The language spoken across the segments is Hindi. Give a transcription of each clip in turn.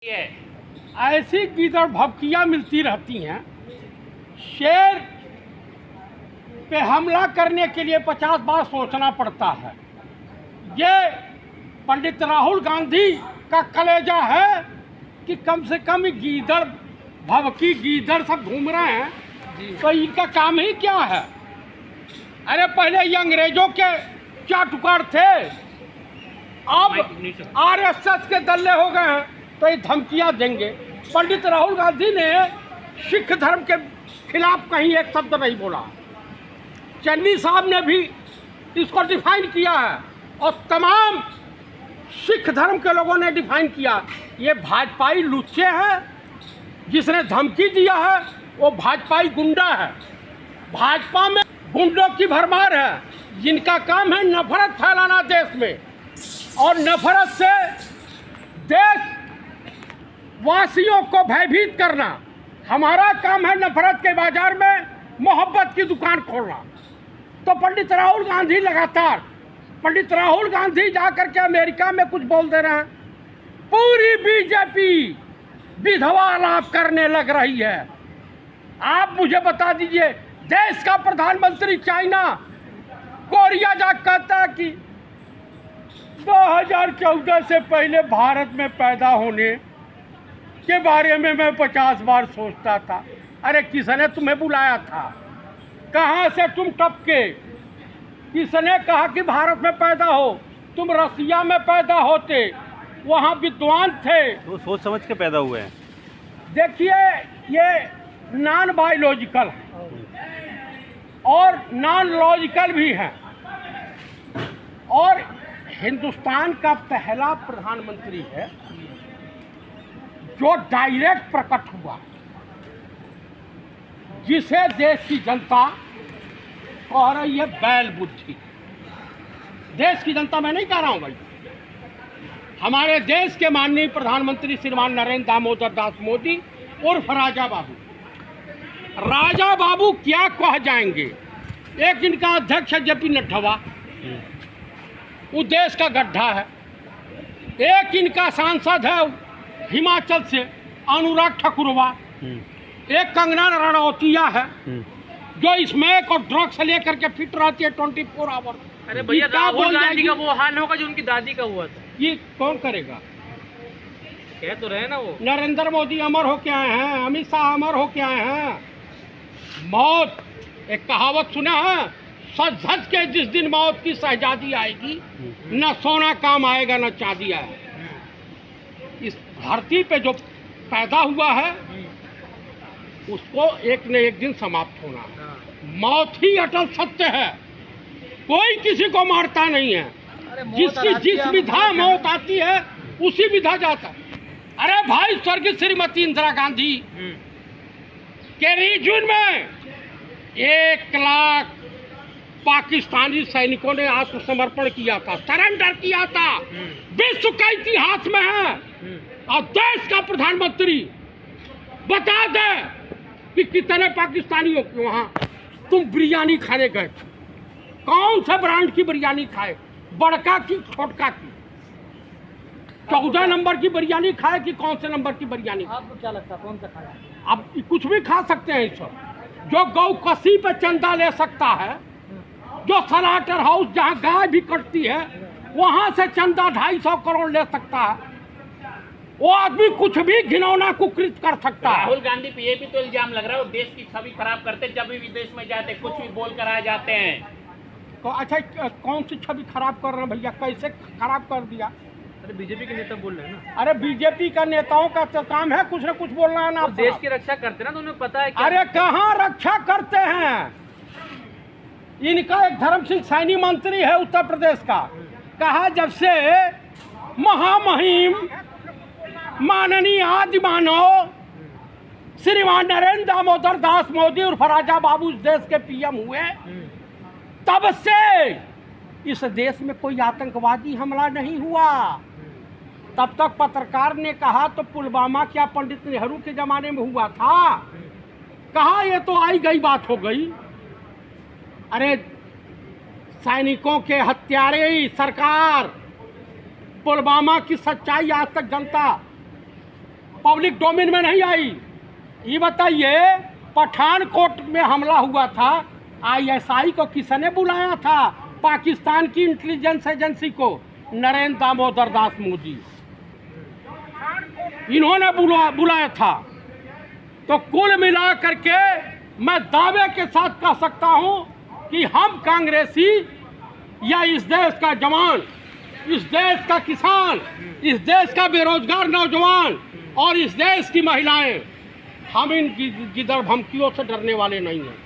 ऐसी गीदड़ भभकियाँ मिलती रहती हैं। शेर पे हमला करने के लिए 50 बार सोचना पड़ता है। ये पंडित राहुल गांधी का कलेजा है कि कम से कम गीदड़ भभकी गीदड़ सब घूम रहे हैं, तो इनका काम ही क्या है। अरे पहले ये अंग्रेजों के क्या टुकड़ थे, अब आरएसएस के दल्ले हो गए हैं, तो ये धमकियां देंगे। पंडित राहुल गांधी ने सिख धर्म के खिलाफ कहीं एक शब्द नहीं बोला। चन्नी साहब ने भी इसको डिफाइन किया है और तमाम सिख धर्म के लोगों ने डिफाइन किया। ये भाजपाई लुच्चे हैं, जिसने धमकी दिया है वो भाजपाई गुंडा है। भाजपा में गुंडों की भरमार है, जिनका काम है नफरत फैलाना देश में, और नफरत से देश वासियों को भयभीत करना। हमारा काम है नफरत के बाजार में मोहब्बत की दुकान खोलना। तो पंडित राहुल गांधी लगातार, पंडित राहुल गांधी जाकर के अमेरिका में कुछ बोल दे रहे हैं, पूरी बीजेपी विधवा लाभ करने लग रही है। आप मुझे बता दीजिए, देश का प्रधानमंत्री चाइना कोरिया जा कहता है कि 2014 से पहले भारत में पैदा होने के बारे में मैं 50 बार सोचता था। अरे किसने तुम्हें बुलाया था, कहाँ से तुम टपके, किसने कहा कि भारत में पैदा हो। तुम रसिया में पैदा होते, वहाँ विद्वान थे, तो सोच समझ के पैदा हुए हैं। देखिए ये नॉन बायोलॉजिकल है और नॉन लॉजिकल भी है। और हिंदुस्तान का पहला प्रधानमंत्री है जो डायरेक्ट प्रकट हुआ, जिसे देश की जनता कह रही है बैल बुद्धि। देश की जनता मैं नहीं कह रहा हूं भाई, हमारे देश के माननीय प्रधानमंत्री श्रीमान नरेंद्र दामोदर दास मोदी उर्फ राजा बाबू। राजा बाबू क्या कह जाएंगे। एक इनका अध्यक्ष है जेपी नड्डा, वो देश का गड्ढा है। एक इनका सांसद है हिमाचल से अनुराग ठाकुरवा। एक कंगना रनौतिया है जो स्मैक और ड्रग्स से लेकर के फिट रहती है 24 आवर। अरे भैया, राहुल गांधी का वो हाल होगा जो उनकी दादी का हुआ था। ये कौन करेगा। कह तो रहे ना वो, नरेंद्र मोदी अमर होके आए हैं, अमित शाह अमर होके आए हैं। मौत, एक कहावत सुना है, सच धज के जिस दिन मौत की शहजादी आएगी, न सोना काम आएगा न चांदी आएगा। इस धरती पे जो पैदा हुआ है उसको एक न एक दिन समाप्त होना है। मौत ही अटल सत्य है, कोई किसी को मारता नहीं है। जिसकी जिस विधा मौत आती है उसी विधा जाता है। अरे भाई, स्वर्गीय श्रीमती इंदिरा गांधी के रीजन में 1 लाख पाकिस्तानी सैनिकों ने आत्मसमर्पण किया था, सरेंडर किया था। विश्व का इतिहास में है। और देश का प्रधानमंत्री बता दे कि कितने पाकिस्तानियों के वहां तुम बिरयानी खाने गए, कौन सा ब्रांड की बिरयानी खाए, बड़का की छोटका की, 14 नंबर की बिरयानी खाए कि कौन से नंबर की बिरयानी। आपको क्या लगता है कौन सा खाना? अब कुछ भी खा सकते हैं सब। जो गौ कसी पे चंदा ले सकता है, जो सलाटर हाउस जहाँ गाय भी कटती है वहाँ से चंदा 250 करोड़ ले सकता है, वो आदमी कुछ भी घिनौना कुकृत कर सकता है। राहुल गांधी पे ये भी तो इल्जाम लग रहा है वो देश की छवि खराब करते, जब भी विदेश में जाते कुछ भी बोल कर आ जाते हैं। तो अच्छा, कौन सी छवि खराब कर रहे हैं भैया, कैसे खराब कर दिया। अरे बीजेपी के नेता बोल रहे हैं ना। अरे बीजेपी का नेताओं का तो काम है कुछ न कुछ बोलना है ना। वो देश की रक्षा करते ना, तो उन्हें पता है। अरे कहाँ रक्षा करते हैं। इनका एक धर्म सिंह सैनी मंत्री है उत्तर प्रदेश का, कहा जब से महामहिम माननीय आदि मानव श्रीमान नरेंद्र दामोदर दास मोदी उर्फ राजा बाबू इस देश के पीएम हुए, तब से इस देश में कोई आतंकवादी हमला नहीं हुआ। तब तक पत्रकार ने कहा तो पुलवामा क्या पंडित नेहरू के जमाने में हुआ था, कहा ये तो आई गई बात हो गई। अरे सैनिकों के हत्यारे सरकार, पुलवामा की सच्चाई आज तक जनता पब्लिक डोमेन में नहीं आई। ये बताइए, पठानकोट में हमला हुआ था, ISI को किसने बुलाया था? पाकिस्तान की इंटेलिजेंस एजेंसी को, नरेंद्र दामोदर दास मोदी, इन्होंने बुलाया था। तो कुल मिला करके मैं दावे के साथ कह सकता हूं कि हम कांग्रेसी या इस देश का जवान, इस देश का किसान, इस देश का बेरोजगार नौजवान और इस देश की महिलाएं, हम इन गिदड़ धमकियों से डरने वाले नहीं हैं।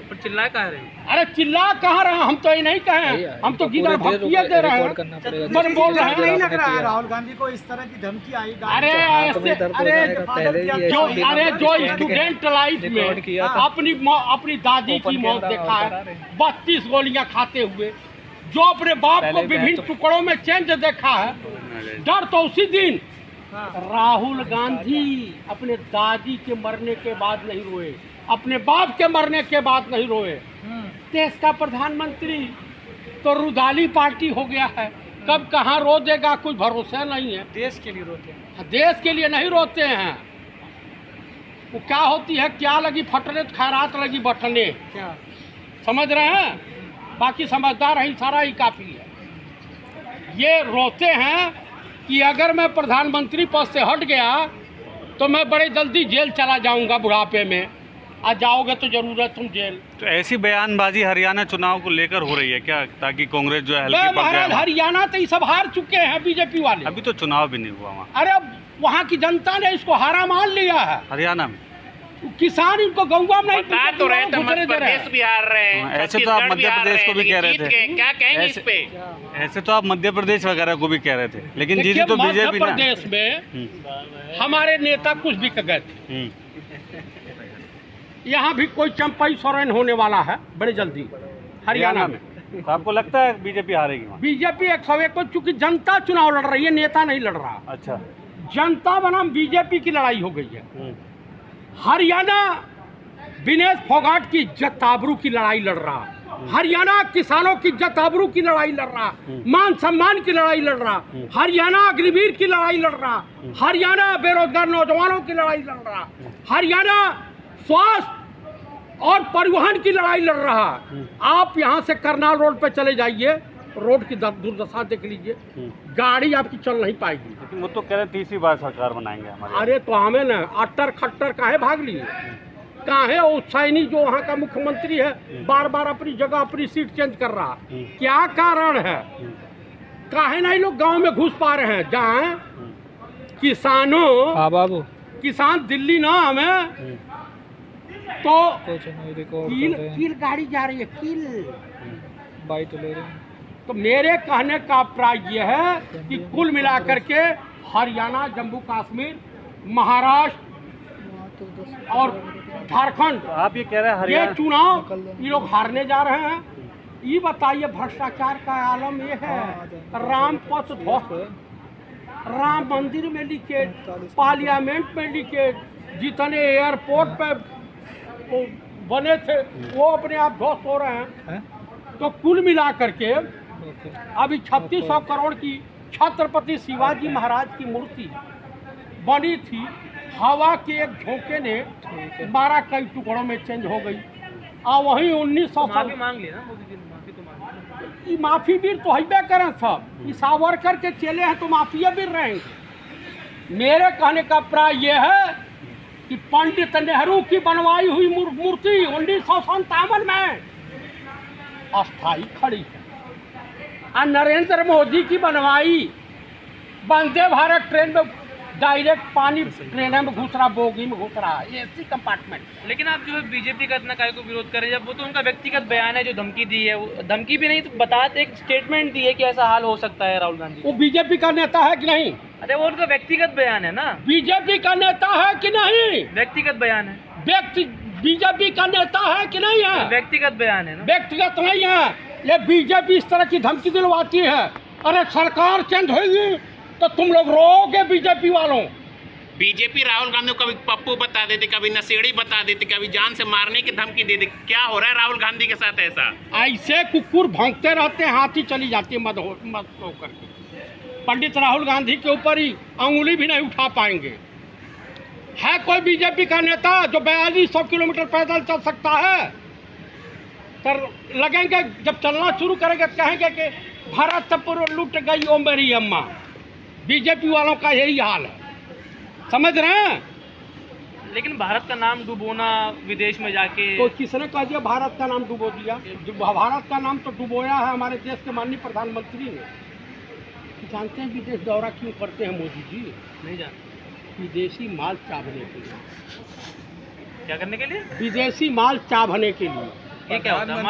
पर चिल्ला कह रहे हैं। अरे चिल्ला कहाँ रहे हैं? हम तो ये नहीं कहे, हम तो गिदड़ धमकियां दे रहे हैं, पर बोल रहे हैं। नहीं लग रहा है राहुल गांधी को इस तरह की धमकी आई? अरे ऐसे, जो स्टूडेंट लाइफ में अपनी दादी की मौत देखा है, 32 गोलियां खाते हुए, जो अपने बाप को विभिन्न टुकड़ों में चेंज देखा है, डर तो उसी दिन। राहुल गांधी अपने दादी के मरने के बाद नहीं रोए, अपने बाप के मरने के बाद नहीं रोए। देश का प्रधानमंत्री तो रुदाली पार्टी हो गया है, कब कहाँ रो देगा कुछ भरोसा नहीं है। देश के लिए रोते हैं, देश के लिए नहीं रोते हैं। वो क्या होती है, क्या लगी फटने तो खैरात लगी बटने, क्या समझ रहे हैं? बाकी समझदार है, सारा ही काफ़ी है। ये रोते हैं कि अगर मैं प्रधानमंत्री पद से हट गया तो मैं बड़े जल्दी जेल चला जाऊंगा बुढ़ापे में। आ जाओगे तो जरूर है तुम जेल। तो ऐसी बयानबाजी हरियाणा चुनाव को लेकर हो रही है क्या, ताकि कांग्रेस जो है हल्की पड़ महाराज, जाए? हरियाणा तो ये सब हार चुके हैं बीजेपी वाले। अभी तो चुनाव भी नहीं हुआ वहाँ अरे वहाँ की जनता ने इसको हारा मान लिया है। हरियाणा में किसान इनको गौवा में नहीं बता तो रहे थे, मध्य प्रदेश भी हार रहे हैं, ऐसे तो आप छत्तीसगढ़ भी मध्य हार प्रदेश को भी हैं, कह रहे लेकिन थे। जीत गए। क्या कहेंगे इस पे? ऐसे तो आप मध्य प्रदेश वगैरह को भी कह रहे थे, लेकिन जीती तो मध्य बीजेपी ना। प्रदेश में हमारे नेता कुछ भी गए थे। यहाँ भी कोई चंपाई सोरेन होने वाला है बड़े जल्दी हरियाणा में। तो आपको लगता है बीजेपी हारेगी वहाँ? बीजेपी 101 पर, चूंकि जनता चुनाव लड़ रही है, नेता नहीं लड़ रहा। अच्छा, जनता बनाम बीजेपी की लड़ाई हो गई है। हरियाणा विनेश फोगाट की इज्जत आबरू की लड़ाई लड़ रहा, हरियाणा किसानों की इज्जत आबरू की लड़ाई लड़ रहा, मान सम्मान की लड़ाई लड़ रहा, हरियाणा अग्निवीर की लड़ाई लड़ रहा, हरियाणा बेरोजगार नौजवानों की लड़ाई लड़ रहा, हरियाणा स्वास्थ्य और परिवहन की लड़ाई लड़ रहा। आप यहाँ से करनाल रोड पे चले जाइए, रोड की दुर्दशा देख लीजिए, गाड़ी आपकी चल नहीं पाएगी। लेकिन वो तो कह रहे तीसरी बार सरकार बनाएंगे हमारे। अरे तो हमें न अट्टर खट्टर काहे भाग लिए, काहे सैनी जो वहाँ का मुख्यमंत्री है बार बार अपनी जगह अपनी सीट चेंज कर रहा, क्या कारण है? काहे नहीं लोग गांव में घुस पा रहे हैं? जहाँ किसानों, बाबू किसान दिल्ली ना हमें तो कील गाड़ी जा रही है, कील बाइट ले रहे हैं। तो मेरे कहने का अभिप्राय ये है कि कुल मिलाकर के हरियाणा, जम्मू कश्मीर, महाराष्ट्र और झारखंड, तो आप ये कह रहे हैं ये हरियाणा चुनाव ये लोग हारने जा रहे हैं। ये बताइए, भ्रष्टाचार का आलम ये है, राम पथ ध्वस्त, राम मंदिर में लीकेज, पार्लियामेंट में लीकेज, जितने एयरपोर्ट पे वो बने थे वो अपने आप ध्वस्त हो रहे हैं। तो कुल मिला करके अभी 3600 करोड़ की छत्रपति शिवाजी महाराज की मूर्ति बनी थी, हवा के एक झोंके ने 12 कई टुकड़ों में चेंज हो गई। और वहीं 1900 माफी मांग लिया ना मोदी जी ने, माफी तो मांग ली। माफी भी तो हईबे करें सब, इस सावरकर के चेले हैं तो माफिया भी रहेंगे। मेरे कहने का प्राय ये है कि पंडित नेहरू की बनवाई हुई मूर्ति 1957 में अस्थाई खड़ी है, और नरेंद्र मोदी की बनवाई वंदे भारत ट्रेन में डायरेक्ट पानी ट्रेन में घुस रहा, बोगी में घुस रहा, एसी कंपार्टमेंट। लेकिन आप जो है बीजेपी का इतना काय को विरोध कर रहे हैं, जब वो तो उनका व्यक्तिगत बयान है जो धमकी दी है, वो धमकी भी नहीं तो बताते, एक स्टेटमेंट दी है कि ऐसा हाल हो सकता है राहुल गांधी। वो बीजेपी का नेता है कि नहीं? अरे वो उनका व्यक्तिगत बयान है ना। बीजेपी का नेता है कि नहीं? व्यक्तिगत बयान है। व्यक्ति बीजेपी का नेता है कि नहीं है? व्यक्तिगत बयान है ना। व्यक्तिगत नहीं है, ये बीजेपी इस तरह की धमकी दिलवाती है। अरे सरकार चेंज होगी तो तुम लोग रोगे बीजेपी वालों। बीजेपी राहुल गांधी को कभी पप्पू बता देते, कभी नशेड़ी बता देते, कभी जान से मारने की धमकी दे दे। क्या हो रहा है राहुल गांधी के साथ ऐसा? ऐसे कुकुर भौंकते रहते हैं, हाथी चली जाती है मत होकर के। पंडित राहुल गांधी के ऊपर ही अंगुली भी नहीं उठा पाएंगे। है कोई बीजेपी का नेता जो 4200 किलोमीटर पैदल चल सकता है? कर लगेंगे जब चलना शुरू करेंगे तो कहेंगे कि भारत से पूर्व लूट गई ओ मेरी अम्मा। बीजेपी वालों का यही हाल है, समझ रहे हैं? लेकिन भारत का नाम डुबोना विदेश में जाके तो किसने कह दिया भारत का नाम डुबो दिया? भारत का नाम तो डुबोया है हमारे देश के माननीय प्रधानमंत्री ने। जानते हैं विदेश दौरा क्यों करते हैं मोदी जी? नहीं जानते। विदेशी माल चाभने के लिए। क्या करने के लिए? विदेशी माल चाभने के लिए। ये क्या होता है?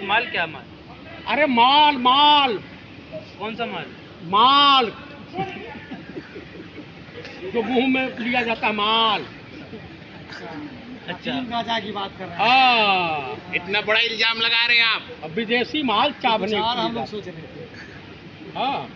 माल क्या माल? अरे माल माल कौन सा माल? माल जो मुंह में लिया जाता है माल। अच्छा, गांजा की बात कर रहे हैं। हाँ, इतना बड़ा इल्जाम लगा रहे हैं आप। अब विदेशी माल चाभने विचार के हम लोग लिए। सोच रहे थे। हाँ